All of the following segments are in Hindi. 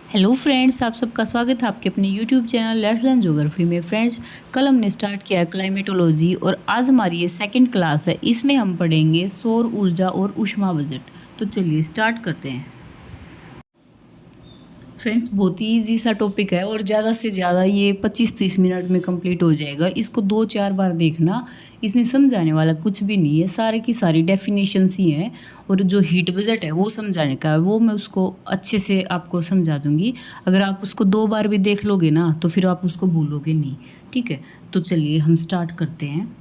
हेलो फ्रेंड्स, आप सबका स्वागत है आपके अपने YouTube channel let's learn geography में। फ्रेंड्स, कल हमने स्टार्ट किया है क्लाइमेटोलॉजी और आज हमारी ये सेकंड क्लास है। इसमें हम पढ़ेंगे सौर ऊर्जा और ऊष्मा बजट। तो चलिए स्टार्ट करते हैं। फ्रेंड्स, बहुत ही ईजी सा टॉपिक है और ज़्यादा से ज़्यादा ये 25-30 मिनट में कंप्लीट हो जाएगा। इसको 2-4 बार देखना, इसमें समझाने वाला कुछ भी नहीं है, सारे की सारी डेफिनेशंस ही हैं। और जो हीट बजट है वो समझाने का है, वो मैं उसको अच्छे से आपको समझा दूंगी। अगर आप उसको 2 बार भी देख लोगे ना तो फिर आप उसको भूलोगे नहीं। ठीक है, तो चलिए हम स्टार्ट करते हैं।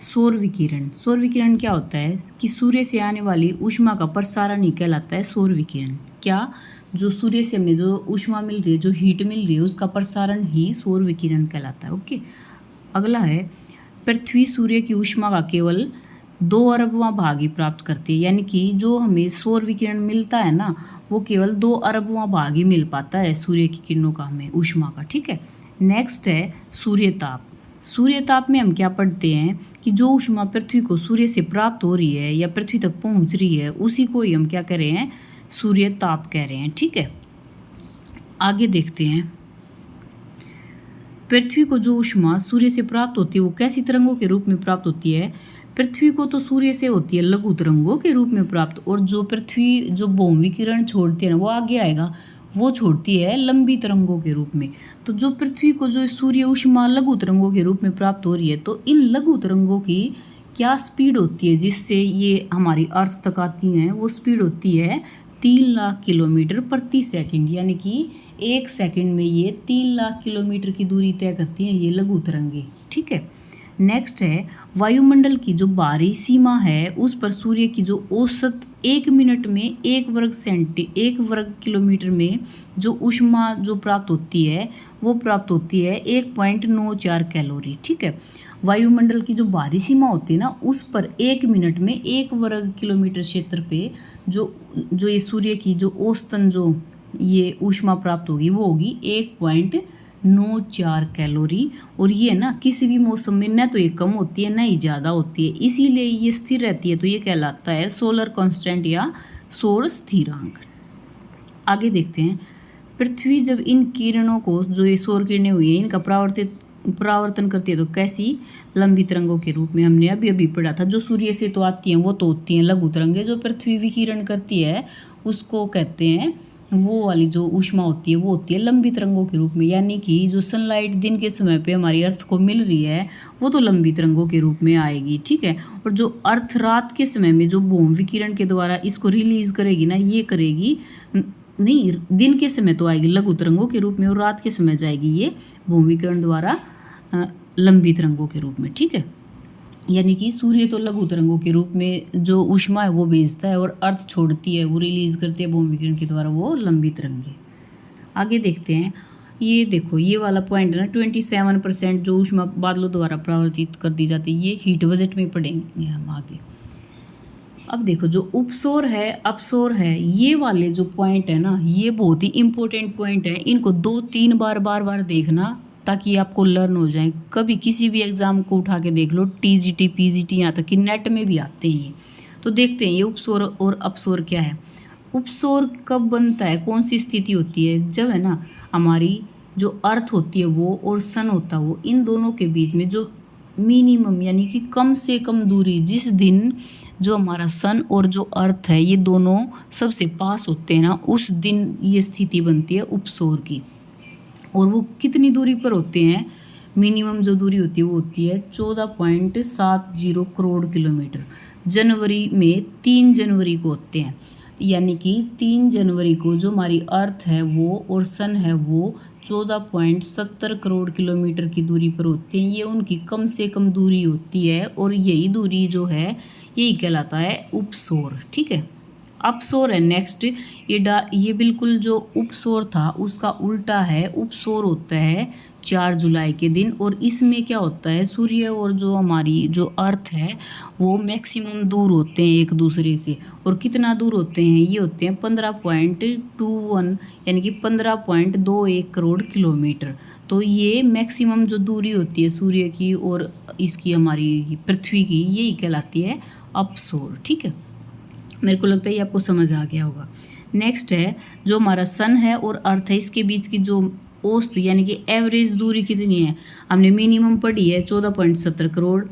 सौर विकिरण। सौर विकिरण क्या होता है कि सूर्य से आने वाली ऊष्मा का प्रसारण ही कहलाता है सौर विकिरण। क्या? जो सूर्य से हमें जो ऊष्मा मिल रही है, जो हीट मिल रही है, उसका प्रसारण ही सौर विकिरण कहलाता है। ओके, अगला है पृथ्वी सूर्य की ऊष्मा का केवल 2 अरबवां भाग ही प्राप्त करती है। यानी कि जो हमें सौर विकिरण मिलता है ना, वो केवल 2 अरबवां भाग ही मिल पाता है सूर्य की किरणों का, हमें ऊष्मा का। ठीक है, नेक्स्ट है सूर्य ताप। सूर्य ताप में हम क्या पढ़ते हैं कि जो ऊष्मा पृथ्वी को सूर्य से प्राप्त हो रही है या पृथ्वी तक पहुंच रही है, उसी को ही हम क्या कह रहे हैं, सूर्य ताप कह रहे हैं। ठीक है, आगे देखते हैं। पृथ्वी को जो ऊष्मा सूर्य से प्राप्त होती है वो कैसी तरंगों के रूप में प्राप्त होती है? पृथ्वी को तो सूर्य से होती है लघु तरंगों के रूप में प्राप्त, और जो पृथ्वी जो भौमविकिरण छोड़ती है ना, वो आगे आएगा, वो छोड़ती है लंबी तरंगों के रूप में। तो जो पृथ्वी को जो सूर्य ऊष्मा लघु तरंगों के रूप में प्राप्त हो रही है, तो इन लघु तरंगों की क्या स्पीड होती है जिससे ये हमारी अर्थ तक आती हैं? वो स्पीड होती है 3 लाख किलोमीटर प्रति सेकंड। यानी कि 1 सेकंड में ये 3 लाख किलोमीटर की दूरी तय करती हैं ये लघु तरंगे। ठीक है, नेक्स्ट है वायुमंडल की जो बाहरी सीमा है, उस पर सूर्य की जो औसत 1 मिनट में 1 वर्ग किलोमीटर में जो ऊष्मा जो प्राप्त होती है, वो प्राप्त होती है 1.94 कैलोरी। ठीक है, वायुमंडल की जो बाहरी सीमा होती है ना, उस पर 1 मिनट में 1 वर्ग किलोमीटर क्षेत्र पे जो जो ये सूर्य की जो औसतन जो ये ऊष्मा प्राप्त होगी, वो होगी 1.94 कैलोरी। और ये ना किसी भी मौसम में न तो ये कम होती है, न ही ज़्यादा होती है, इसीलिए ये स्थिर रहती है। तो ये कहलाता है सोलर कांस्टेंट या सौर स्थिरांक। आगे देखते हैं। पृथ्वी जब इन किरणों को, जो ये सौर किरणें हुई हैं, इनका परावर्तन करती है तो कैसी? लंबी तरंगों के रूप में। हमने अभी अभी पढ़ा था, जो सूर्य से तो आती हैं वो तो होती हैं लघु तरंगे, जो पृथ्वी विकिरण करती है उसको कहते हैं, वो वाली जो ऊष्मा होती है वो होती है लंबी तरंगों के रूप में। यानी कि जो सनलाइट दिन के समय पे हमारी अर्थ को मिल रही है, वो तो लंबी तरंगों के रूप में आएगी। ठीक है, और जो अर्थ रात के समय में जो भौम विकिरण के द्वारा इसको रिलीज करेगी ना, ये करेगी नहीं, दिन के समय तो आएगी लघु तरंगों के रूप में, और रात के समय जाएगी ये भौम विकिरण द्वारा लंबी तरंगों के रूप में। ठीक है, यानी कि सूर्य तो लघु तरंगों के रूप में जो ऊष्मा है वो भेजता है, और अर्थ छोड़ती है, वो रिलीज करती है भौम विकिरण के द्वारा, वो लंबी तरंगे। आगे देखते हैं। ये देखो, ये वाला पॉइंट है ना, 27% जो ऊष्मा बादलों द्वारा परावर्तित कर दी जाती है, ये हीट बजट में पढ़ेंगे हम आगे। अब देखो, जो उपसौर है, अपसौर है, ये वाले जो पॉइंट है ना, ये बहुत ही इंपॉर्टेंट पॉइंट है। इनको 2-3 बार देखना ताकि आपको लर्न हो जाए। कभी किसी भी एग्जाम को उठा के देख लो, टीजीटी पीजीटी, यहाँ तक कि नेट में भी आते हैं ये। तो देखते हैं ये उपसौर और अपसौर क्या है। उपसौर कब बनता है, कौन सी स्थिति होती है? जब है ना हमारी जो अर्थ होती है वो और सन होता है वो, इन दोनों के बीच में जो मिनिमम यानी कि कम से कम दूरी, जिस दिन जो हमारा सन और जो अर्थ है ये दोनों सबसे पास होते हैं ना, उस दिन ये स्थिति बनती है उपसौर की। और वो कितनी दूरी पर होते हैं? मिनिमम जो दूरी होती है वो होती है 14.70 करोड़ किलोमीटर। जनवरी में 3 जनवरी को होते हैं, यानी कि 3 जनवरी को जो हमारी अर्थ है वो और सन है वो 14.70 करोड़ किलोमीटर की दूरी पर होते हैं। ये उनकी कम से कम दूरी होती है, और यही दूरी जो है यही कहलाता है उपसौर। ठीक है, अपसौर है नेक्स्ट। ये बिल्कुल जो उपसौर था उसका उल्टा है। उपसौर होता है 4 जुलाई के दिन, और इसमें क्या होता है, सूर्य और जो हमारी जो अर्थ है वो मैक्सिमम दूर होते हैं एक दूसरे से। और कितना दूर होते हैं? ये होते हैं 15.21, यानी कि 15.21 करोड़ किलोमीटर। तो ये मैक्सिमम जो दूरी होती है सूर्य की और इसकी हमारी पृथ्वी की, यही कहलाती है अपसौर। ठीक है, मेरे को लगता है ये आपको समझ आ गया होगा। नेक्स्ट है जो हमारा सन है और अर्थ है, इसके बीच की जो औसत यानी कि एवरेज दूरी कितनी है, हमने मिनिमम पढ़ी है 14.70 करोड़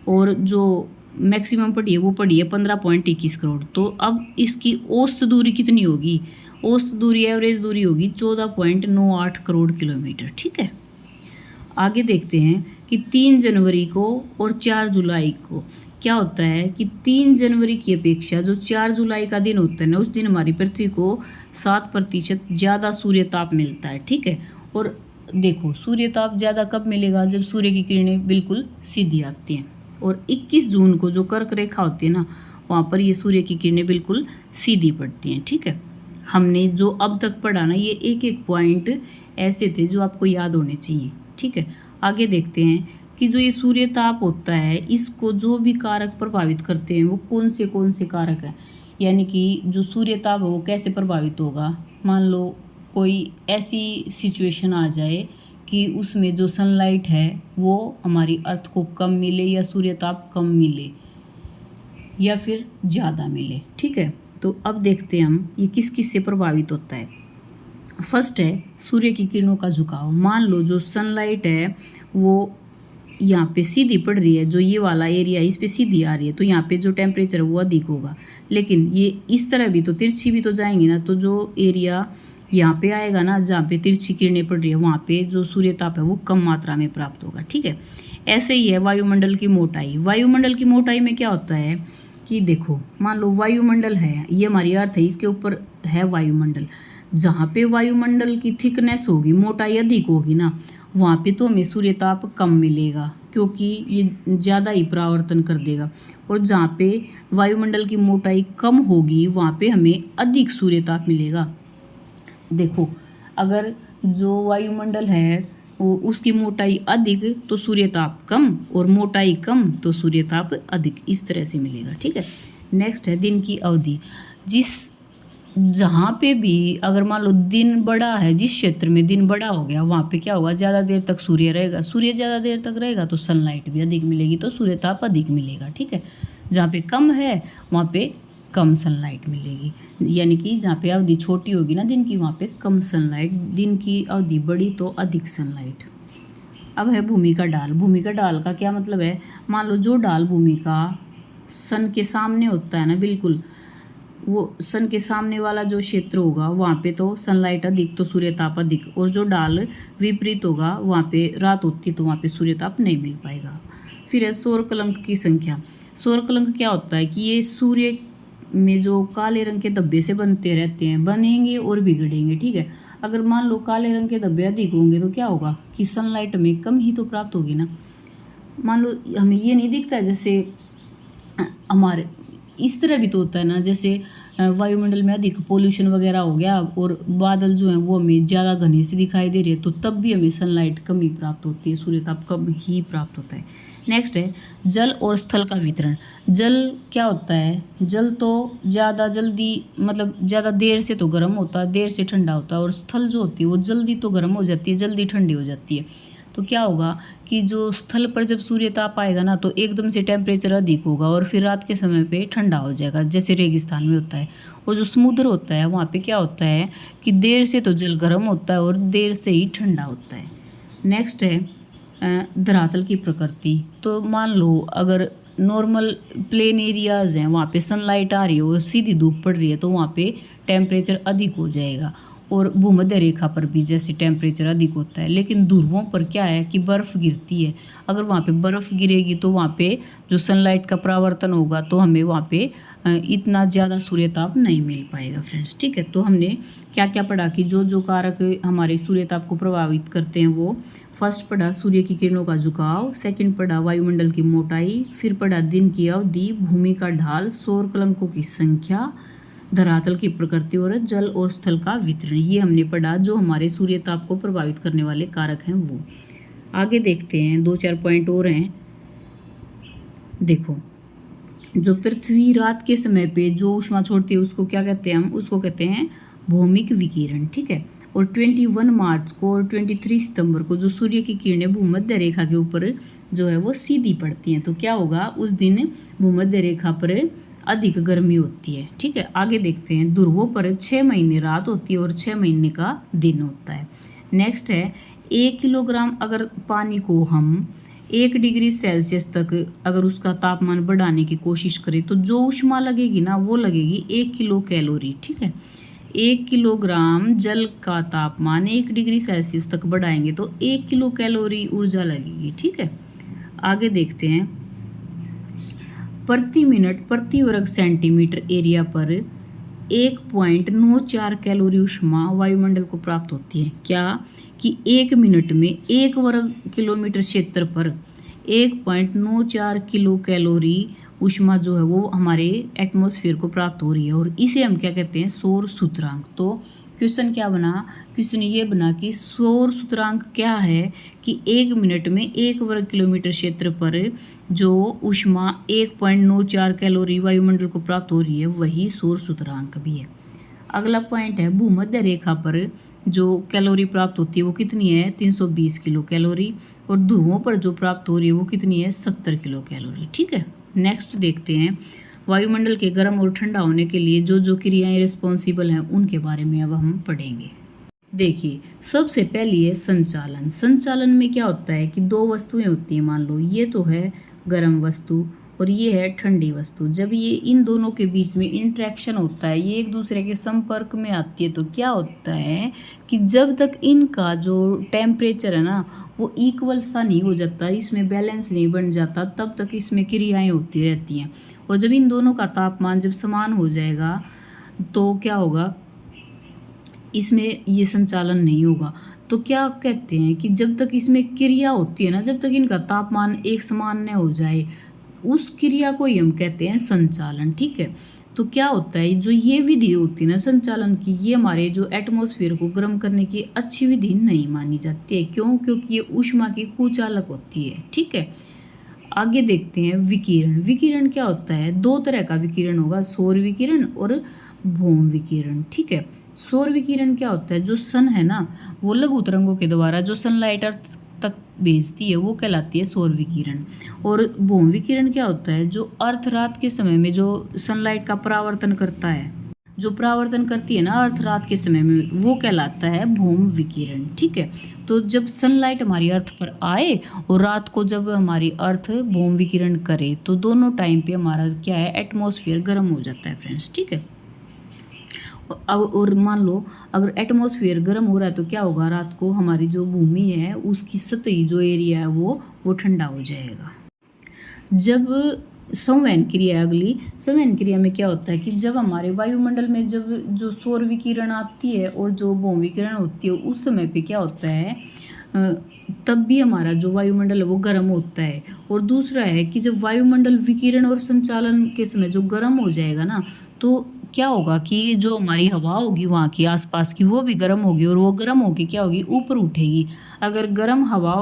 और जो मैक्सिमम पढ़ी है वो पढ़ी है 15.21 करोड़। तो अब इसकी औसत दूरी कितनी होगी, औसत दूरी एवरेज दूरी होगी 14.98 करोड़ किलोमीटर। ठीक है, आगे देखते हैं कि 3 जनवरी को और 4 जुलाई को क्या होता है कि 3 जनवरी की अपेक्षा जो 4 जुलाई का दिन होता है ना, उस दिन हमारी पृथ्वी को 7% ज़्यादा सूर्य ताप मिलता है। ठीक है, और देखो सूर्य ताप ज़्यादा कब मिलेगा, जब सूर्य की किरणें बिल्कुल सीधी आती हैं। और 21 जून को जो कर्क रेखा होती है ना, वहाँ पर ये सूर्य की किरणें बिल्कुल सीधी पड़ती हैं। ठीक है, हमने जो अब तक पढ़ा ना, ये एक एक पॉइंट ऐसे थे जो आपको याद होने चाहिए। ठीक है, आगे देखते हैं कि जो ये सूर्य ताप होता है, इसको जो भी कारक प्रभावित करते हैं वो कौन से कारक हैं, यानी कि जो सूर्य ताप है वो कैसे प्रभावित होगा। मान लो कोई ऐसी सिचुएशन आ जाए कि उसमें जो सनलाइट है वो हमारी अर्थ को कम मिले या सूर्य ताप कम मिले या फिर ज़्यादा मिले। ठीक है, तो अब देखते हैं हम ये किस किस से प्रभावित होता है। फर्स्ट है सूर्य की किरणों का झुकाव। मान लो जो सनलाइट है वो यहाँ पे सीधी पड़ रही है, जो ये वाला एरिया इस पे सीधी आ रही है, तो यहाँ पे जो टेम्परेचर है वो अधिक होगा। लेकिन ये इस तरह भी तो तिरछी भी तो जाएंगी ना, तो जो एरिया यहाँ पे आएगा ना जहाँ पे तिरछी किरणें पड़ रही है, वहाँ पे जो सूर्य ताप है वो कम मात्रा में प्राप्त होगा। ठीक है, ऐसे ही है वायुमंडल की मोटाई। वायुमंडल की मोटाई में क्या होता है कि देखो मान लो वायुमंडल है, ये हमारी अर्थ है, इसके ऊपर है वायुमंडल। जहाँ पे वायुमंडल की थिकनेस होगी, मोटाई अधिक होगी ना, वहाँ पे तो हमें सूर्य ताप कम मिलेगा क्योंकि ये ज़्यादा ही परावर्तन कर देगा। और जहाँ पे वायुमंडल की मोटाई कम होगी वहाँ पे हमें अधिक सूर्य ताप मिलेगा। देखो अगर जो वायुमंडल है वो उसकी मोटाई अधिक तो सूर्य ताप कम, और मोटाई कम तो सूर्य ताप अधिक, इस तरह से मिलेगा। ठीक है, नेक्स्ट है दिन की अवधि। जहाँ पे भी अगर मान लो दिन बड़ा है, जिस क्षेत्र में दिन बड़ा हो गया वहाँ पे क्या होगा, ज़्यादा देर तक सूर्य रहेगा। सूर्य ज़्यादा देर तक रहेगा तो सनलाइट भी अधिक मिलेगी, तो सूर्य ताप अधिक मिलेगा। ठीक है, जहाँ पे कम है वहाँ पे कम सनलाइट मिलेगी, यानी कि जहाँ पे अवधि छोटी होगी ना दिन की, वहाँ पे कम सनलाइट, दिन की अवधि बड़ी तो अधिक सनलाइट। अब है भूमि का ढाल। भूमि का ढाल का क्या मतलब है, मान लो जो ढाल भूमि का सन के सामने होता है ना, बिल्कुल वो सन के सामने वाला जो क्षेत्र होगा वहाँ पे तो सनलाइट अधिक तो सूर्य ताप अधिक, और जो ढाल विपरीत होगा वहाँ पे रात होती तो वहाँ पे सूर्य ताप नहीं मिल पाएगा। फिर है सौर कलंक की संख्या। सौर कलंक क्या होता है कि ये सूर्य में जो काले रंग के धब्बे से बनते रहते हैं, बनेंगे और बिगड़ेंगे। ठीक है, अगर मान लो काले रंग के धब्बे अधिक होंगे तो क्या होगा कि सनलाइट हमें कम ही तो प्राप्त होगी ना। मान लो हमें ये नहीं दिखता है, जैसे हमारे इस तरह भी तो होता है ना, जैसे वायुमंडल में अधिक पोल्यूशन वगैरह हो गया और बादल जो हैं वो हमें ज़्यादा घने से दिखाई दे रहे हैं, तो तब भी हमें सनलाइट कम ही प्राप्त होती है, सूर्य ताप कम ही प्राप्त होता है। नेक्स्ट है जल और स्थल का वितरण। जल क्या होता है, जल तो ज़्यादा जल्दी मतलब ज़्यादा देर से तो गर्म होता है, देर से ठंडा होता है, और स्थल जो होती है वो जल्दी तो गर्म हो जाती है, जल्दी ठंडी हो जाती है। तो क्या होगा कि जो स्थल पर जब सूर्य ताप आएगा ना तो एकदम से टेम्परेचर अधिक होगा और फिर रात के समय पे ठंडा हो जाएगा, जैसे रेगिस्तान में होता है। और जो समुद्र होता है वहाँ पे क्या होता है कि देर से तो जल गर्म होता है और देर से ही ठंडा होता है। नेक्स्ट है धरातल की प्रकृति। तो मान लो अगर नॉर्मल प्लेन एरियाज़ हैं वहाँ पे सनलाइट आ रही है और सीधी धूप पड़ रही है तो वहाँ पे टेम्परेचर अधिक हो जाएगा, और भूमध्य रेखा पर भी जैसे टेम्परेचर अधिक होता है। लेकिन ध्रुवों पर क्या है कि बर्फ़ गिरती है, अगर वहाँ पे बर्फ़ गिरेगी तो वहाँ पे जो सनलाइट का परावर्तन होगा तो हमें वहाँ पे इतना ज़्यादा सूर्य ताप नहीं मिल पाएगा फ्रेंड्स। ठीक है, तो हमने क्या क्या पढ़ा कि जो जो कारक हमारे सूर्य ताप को प्रभावित करते हैं वो फर्स्ट पढ़ा सूर्य की किरणों का झुकाव, सेकंड पढ़ा वायुमंडल की मोटाई, फिर पढ़ा दिन की अवधि, भूमि का ढाल, सौर कलंकों की संख्या, धरातल की प्रकृति और जल और स्थल का वितरण। ये हमने पढ़ा जो हमारे सूर्य ताप को प्रभावित करने वाले कारक हैं वो। आगे देखते हैं, 2-4 पॉइंट और हैं। देखो जो पृथ्वी रात के समय पे जो ऊष्मा छोड़ती है उसको क्या कहते हैं, हम उसको कहते हैं भौमिक विकिरण। ठीक है, और 21 मार्च को और 23 सितंबर को जो सूर्य की किरणें भूमध्य रेखा के ऊपर जो है वो सीधी पड़ती हैं, तो क्या होगा उस दिन भूमध्य रेखा पर अधिक गर्मी होती है। ठीक है, आगे देखते हैं। ध्रुवों पर 6 महीने रात होती है और 6 महीने का दिन होता है। नेक्स्ट है 1 किलोग्राम अगर पानी को हम 1 डिग्री सेल्सियस तक अगर उसका तापमान बढ़ाने की कोशिश करें तो जो ऊष्मा लगेगी ना वो लगेगी 1 किलो कैलोरी। ठीक है, 1 किलोग्राम जल का तापमान 1 डिग्री सेल्सियस तक बढ़ाएंगे तो 1 किलो कैलोरी ऊर्जा लगेगी। ठीक है, आगे देखते हैं। प्रति मिनट प्रति वर्ग सेंटीमीटर एरिया पर 1.94 कैलोरी ऊष्मा वायुमंडल को प्राप्त होती है। क्या कि 1 मिनट में 1 वर्ग किलोमीटर क्षेत्र पर 1.94 किलो कैलोरी ऊष्मा जो है वो हमारे एटमॉस्फेयर को प्राप्त हो रही है और इसे हम क्या कहते हैं, सौर सूचकांक। तो क्वेश्चन क्या बना, क्वेश्चन ये बना कि सौर सूचकांक क्या है कि 1 मिनट में 1 वर्ग किलोमीटर क्षेत्र पर जो ऊष्मा 1.94 कैलोरी वायुमंडल को प्राप्त हो रही है वही सौर सूचकांक भी है। अगला पॉइंट है भूमध्य रेखा पर जो कैलोरी प्राप्त होती है वो कितनी है, 320 किलो कैलोरी, और ध्रुवों पर जो प्राप्त हो रही है वो कितनी है, 70 किलो कैलोरी। ठीक है, नेक्स्ट देखते हैं। वायुमंडल के गर्म और ठंडा होने के लिए जो जो क्रियाएं रिस्पॉन्सिबल हैं उनके बारे में अब हम पढ़ेंगे। देखिए, सबसे पहली है संचालन। संचालन में क्या होता है कि दो वस्तुएं होती हैं, मान लो ये तो है गर्म वस्तु और ये है ठंडी वस्तु। जब ये इन दोनों के बीच में इंटरेक्शन होता है, ये एक दूसरे के संपर्क में आती है, तो क्या होता है कि जब तक इनका जो टेम्परेचर है ना वो इक्वल सा नहीं हो जाता, इसमें बैलेंस नहीं बन जाता, तब तक इसमें क्रियाएं होती रहती हैं। और जब इन दोनों का तापमान जब समान हो जाएगा तो क्या होगा, इसमें ये संचालन नहीं होगा। तो क्या कहते हैं कि जब तक इसमें क्रिया होती है ना, जब तक इनका तापमान एक समान न हो जाए, उस क्रिया को ही हम कहते हैं संचालन। ठीक है, तो क्या होता है, जो ये विधि होती है ना संचालन की, ये हमारे जो एटमॉस्फेयर को गर्म करने की अच्छी विधि नहीं मानी जाती है। क्यों? क्योंकि ये ऊष्मा की कुचालक होती है। ठीक है, आगे देखते हैं विकिरण। विकिरण क्या होता है, दो तरह का विकिरण होगा, सौर विकिरण और भौम विकिरण। ठीक है, सौर विकिरण क्या होता है, जो सन है ना वो लघु तरंगों के द्वारा जो सनलाइट अर्थ तक भेजती है वो कहलाती है सौर विकिरण। और भौम विकिरण क्या होता है, जो अर्थ रात के समय में जो सनलाइट का परावर्तन करता है, जो परावर्तन करती है ना अर्थ रात के समय में, वो कहलाता है भौम विकिरण। ठीक है, तो जब सनलाइट हमारी अर्थ पर आए और रात को जब हमारी अर्थ भौम विकिरण करे तो दोनों टाइम पे हमारा क्या है, एटमॉस्फेयर गर्म हो जाता है फ्रेंड्स। ठीक है, और मान लो अगर एटमॉस्फेयर गर्म हो रहा है तो क्या होगा, रात को हमारी जो भूमि है उसकी सतही जो एरिया है वो ठंडा हो जाएगा। जब संवहन क्रिया, अगली संवहन क्रिया में क्या होता है कि जब हमारे वायुमंडल में जब जो सौर विकिरण आती है और जो भौम विकिरण होती है उस समय पे क्या होता है, तब भी हमारा जो वायुमंडल है वो गर्म होता है। और दूसरा है कि जब वायुमंडल विकिरण और संचालन के समय जो गर्म हो जाएगा ना, तो क्या होगा कि जो हमारी हवा होगी वहाँ की आसपास की वो भी गर्म होगी और वो गर्म होगी क्या होगी, ऊपर उठेगी। अगर गर्म हवा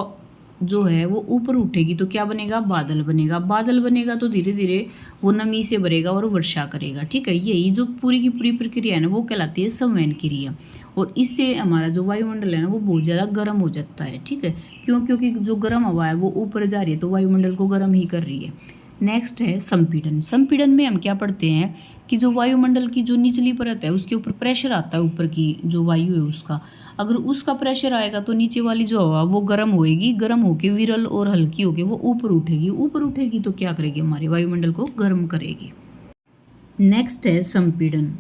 जो है वो ऊपर उठेगी तो क्या बनेगा, बादल बनेगा। बादल बनेगा तो धीरे धीरे वो नमी से भरेगा और वर्षा करेगा। ठीक है, यही जो पूरी की पूरी प्रक्रिया है ना वो कहलाती है संवहन क्रिया। और इससे हमारा जो वायुमंडल है ना वो बहुत ज़्यादा गर्म हो जाता है। ठीक है, क्यों? क्योंकि जो गर्म हवा है वो ऊपर जा रही है तो वायुमंडल को गर्म ही कर रही है। नेक्स्ट है संपीड़न। संपीड़न में हम क्या पढ़ते हैं कि जो वायुमंडल की जो निचली परत है उसके ऊपर प्रेशर आता है, ऊपर की जो वायु है उसका, अगर उसका प्रेशर आएगा तो नीचे वाली जो हवा वो गर्म होएगी, गर्म होके विरल और हल्की होके वो ऊपर उठेगी। ऊपर उठेगी तो क्या करेगी, हमारे वायुमंडल को गर्म करेगी। नेक्स्ट है संपीड़न।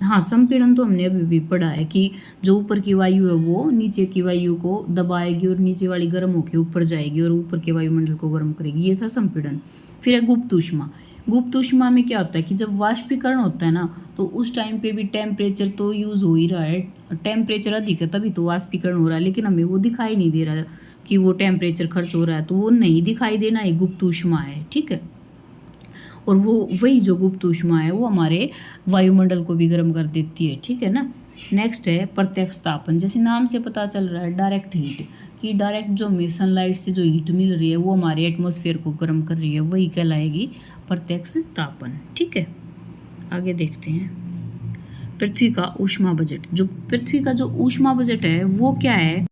हाँ, संपीड़न तो हमने अभी भी पढ़ा है कि जो ऊपर की वायु है वो नीचे की वायु को दबाएगी और नीचे वाली गर्म होकर ऊपर जाएगी और ऊपर के वायुमंडल को गर्म करेगी, ये था संपीड़न। फिर है गुप्त ऊष्मा। गुप्त ऊष्मा में क्या होता है कि जब वाष्पीकरण होता है ना तो उस टाइम पे भी टेम्परेचर तो यूज़ हो ही रहा है, टेम्परेचर अधिक है तभी तो वाष्पीकरण हो रहा है, लेकिन हमें वो दिखाई नहीं दे रहा कि वो टेम्परेचर खर्च हो रहा है, तो वो नहीं दिखाई देना ही गुप्त ऊष्मा है। ठीक है, और वो वही जो गुप्त ऊष्मा है वो हमारे वायुमंडल को भी गर्म कर देती है। ठीक है ना। नेक्स्ट है प्रत्यक्ष तापन। जैसे नाम से पता चल रहा है डायरेक्ट हीट, कि डायरेक्ट जो हमें सनलाइट से जो हीट मिल रही है वो हमारे एटमॉस्फेयर को गर्म कर रही है, वही कहलाएगी प्रत्यक्ष तापन। ठीक है, आगे देखते हैं पृथ्वी का ऊष्मा बजट। जो पृथ्वी का जो ऊष्मा बजट है वो क्या है,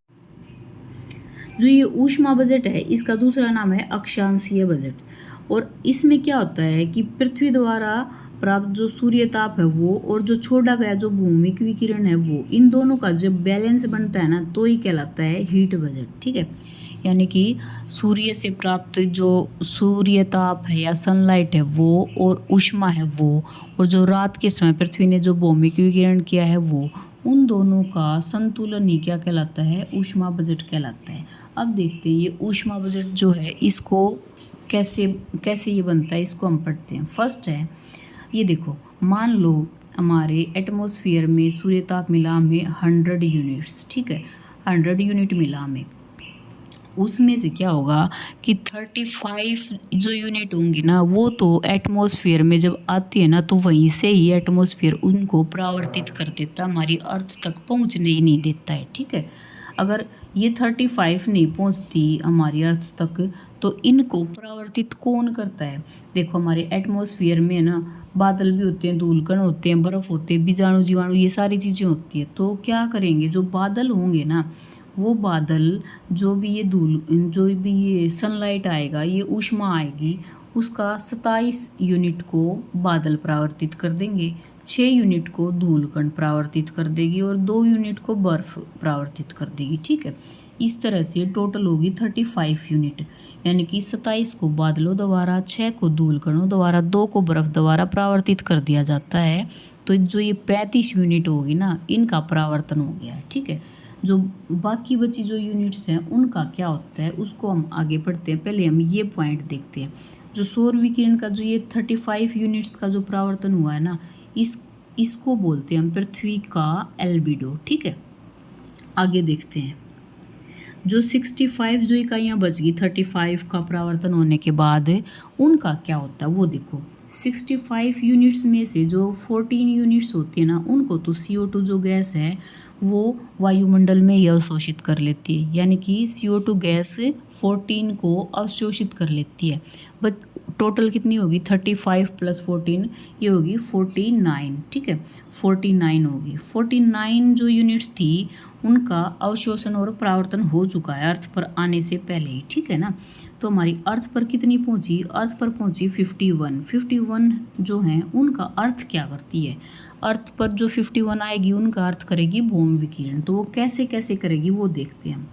जो ये ऊष्मा बजट है इसका दूसरा नाम है अक्षांशीय बजट। और इसमें क्या होता है कि पृथ्वी द्वारा प्राप्त जो सूर्य ताप है वो और जो छोड़ा गया जो भूमिक विकिरण है वो, इन दोनों का जब बैलेंस बनता है ना तो ही कहलाता है हीट बजट। ठीक है, यानी कि सूर्य से प्राप्त जो सूर्य ताप है या सनलाइट है वो और ऊष्मा है वो, और जो रात के समय पृथ्वी ने जो भौमिक विकिरण किया है वो, उन दोनों का संतुलन ही क्या कहलाता है, ऊष्मा बजट कहलाता है। अब देखते हैं ये ऊष्मा बजट जो है इसको कैसे कैसे ये बनता है, इसको हम पढ़ते हैं। फर्स्ट है, ये देखो, मान लो हमारे एटमॉस्फेयर में सूर्य ताप मिला हमें 100 यूनिट्स। ठीक है, 100 यूनिट मिला हमें, उसमें से क्या होगा कि 35 जो यूनिट होंगी ना वो तो एटमॉस्फेयर में जब आती है ना तो वहीं से ही एटमॉस्फेयर उनको परावर्तित कर देता, हमारी अर्थ तक पहुंचने ही नहीं देता है। ठीक है, अगर ये 35 नहीं पहुंचती हमारी अर्थ तक तो इनको परावर्तित कौन करता है? देखो, हमारे एटमॉस्फेयर में ना बादल भी होते हैं, धूलकण होते हैं, बर्फ़ होते हैं, बीजाणु जीवाणु, ये सारी चीज़ें होती हैं। तो क्या करेंगे, जो बादल होंगे ना वो बादल, जो भी ये सनलाइट आएगा, ये ऊष्मा आएगी, उसका 27 यूनिट को बादल परावर्तित कर देंगे, 6 यूनिट को धूलकण परावर्तित कर देगी और 2 यूनिट को बर्फ परावर्तित कर देगी। ठीक है, इस तरह से टोटल होगी 35 यूनिट, यानी कि 27 को बादलों द्वारा, 6 को धूलकणों द्वारा, 2 को बर्फ द्वारा परावर्तित कर दिया जाता है। तो जो ये 35 यूनिट होगी ना इनका परावर्तन हो गया है। ठीक है, जो बाकी बची जो यूनिट्स हैं उनका क्या होता है उसको हम आगे पढ़ते हैं। पहले हम ये पॉइंट देखते हैं, जो सौर विकिरण का जो ये 35 यूनिट्स का जो परावर्तन हुआ है ना इसको बोलते हैं हम पृथ्वी का एल्बिडो। ठीक है, आगे देखते हैं, जो 65 जो इकाइयाँ बच गई 35 का परावर्तन होने के बाद उनका क्या होता है वो देखो। 65 यूनिट्स में से जो 14 यूनिट्स होती है ना उनको तो CO2 जो गैस है वो वायुमंडल में ही अवशोषित कर लेती है, यानी कि CO2 गैस 14 को अवशोषित कर लेती है। बट टोटल कितनी होगी, 35 + 14 ये होगी 49। ठीक है, 49 होगी। 49 जो यूनिट्स थी उनका अवशोषण और परावर्तन हो चुका है अर्थ पर आने से पहले ही। ठीक है ना, तो हमारी अर्थ पर कितनी पहुंची, अर्थ पर पहुंची 51। 51 जो हैं उनका अर्थ क्या करती है, अर्थ पर जो 51 आएगी उनका अर्थ करेगी भौम विकिरण। तो वो कैसे कैसे करेगी वो देखते हैं हम,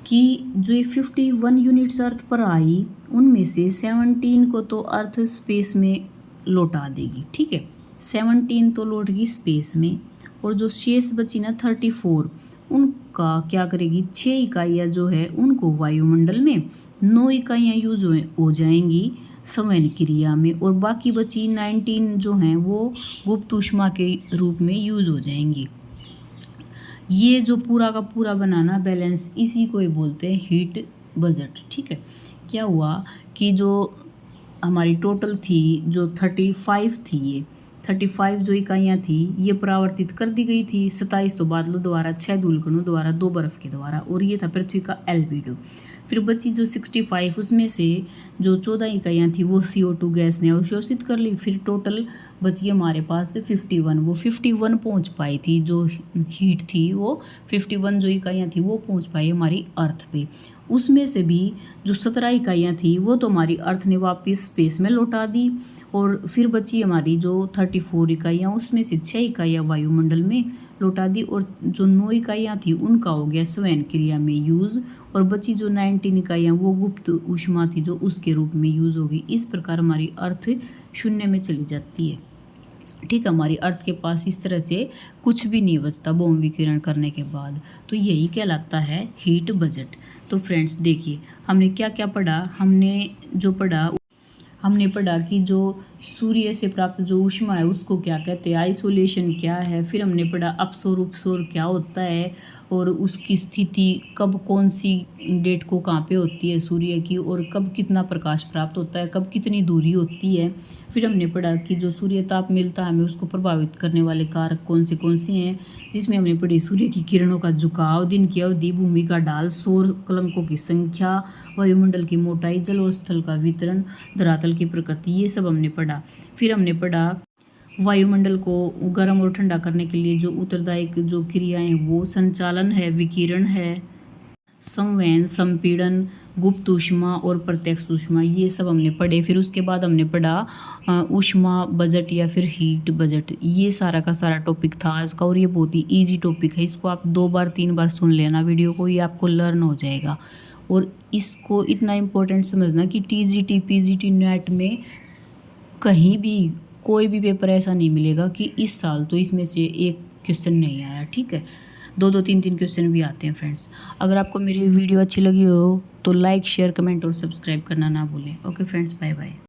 कि जो ये 51 यूनिट्स अर्थ पर आई उनमें से 17 को तो अर्थ स्पेस में लौटा देगी। ठीक है, 17 तो लौट गई स्पेस में, और जो शेष बची ना 34 उनका क्या करेगी, 6 इकाइयाँ जो है उनको वायुमंडल में, 9 इकाइयाँ यूज हो जाएंगी संवहन क्रिया में, और बाकी बची 19 जो हैं वो गुप्त ऊष्मा के रूप में यूज हो जाएंगी। ये जो पूरा का पूरा बनाना बैलेंस, इसी को ही बोलते हैं हीट बजट। ठीक है, क्या हुआ कि जो हमारी टोटल थी जो 35 थी, ये 35 जो इकाइयाँ थी ये परावर्तित कर दी गई थी, 27 तो बादलों द्वारा, 6 धूलकणों द्वारा, 2 बर्फ़ के द्वारा, और ये था पृथ्वी का एल्बिडो। फिर बची जो 65 उसमें से जो 14 इकाइयाँ थी वो CO2 गैस ने अवशोषित कर ली। फिर टोटल बची हमारे पास 51, वो 51 पहुँच पाई थी, जो हीट थी वो 51 जो इकाइयाँ थी वो पहुँच पाई हमारी अर्थ पे। उसमें से भी जो 17 इकाइयाँ थी वो तो हमारी अर्थ ने वापस स्पेस में लौटा दी, और फिर बची हमारी जो 34 इकाइयाँ उसमें से 6 इकाइयाँ वायुमंडल में लौटा दी, और जो 9 इकाइयाँ थी उनका हो गया संवहन क्रिया में यूज़, और बची जो 19 इकाइयाँ वो गुप्त ऊष्मा थी जो उसके रूप में यूज़ होगी। इस प्रकार हमारी अर्थ शून्य में चली जाती है। ठीक है, हमारी अर्थ के पास इस तरह से कुछ भी नहीं बचता भौम विकिरण करने के बाद। तो यही कहलाता है हीट बजट। तो फ्रेंड्स देखिए, हमने क्या क्या पढ़ा, हमने पढ़ा कि जो सूर्य से प्राप्त जो ऊष्मा है उसको क्या कहते हैं, आइसोलेशन क्या है। फिर हमने पढ़ा अपसौर उपसौर क्या होता है, और उसकी स्थिति कब, कौन सी डेट को कहाँ पे होती है सूर्य की, और कब कितना प्रकाश प्राप्त होता है, कब कितनी दूरी होती है। फिर हमने पढ़ा कि जो सूर्य ताप मिलता है हमें उसको प्रभावित करने वाले कारक कौन से हैं, जिसमें हमने पढ़ी सूर्य की किरणों का झुकाव, दिन की अवधि, भूमि का ढाल, सौर कलंकों की संख्या, वायुमंडल की मोटाई, जल और स्थल का वितरण, धरातल की प्रकृति, ये सब हमने पढ़ा। फिर हमने पढ़ा वायुमंडल को गर्म और ठंडा करने के लिए जो उत्तरदायी जो क्रियाएं वो संचालन है, विकिरण है, संवहन, संपीड़न, गुप्त ऊष्मा और प्रत्यक्ष ऊष्मा, ये सब हमने पढ़े। फिर उसके बाद हमने पढ़ा ऊष्मा बजट या फिर हीट बजट। ये सारा का सारा टॉपिक था आज का, और ये बहुत ही ईजी टॉपिक है। इसको आप 2 बार 3 बार सुन लेना वीडियो को, ये आपको लर्न हो जाएगा। और इसको इतना इम्पोर्टेंट समझना कि टीजीटी पीजीटी नेट में कहीं भी कोई भी पेपर ऐसा नहीं मिलेगा कि इस साल तो इसमें से एक क्वेश्चन नहीं आया, ठीक है। 2-2 3-3 क्वेश्चन भी आते हैं फ्रेंड्स। अगर आपको मेरी वीडियो अच्छी लगी हो तो लाइक शेयर कमेंट और सब्सक्राइब करना ना भूलें। Okay friends, bye bye.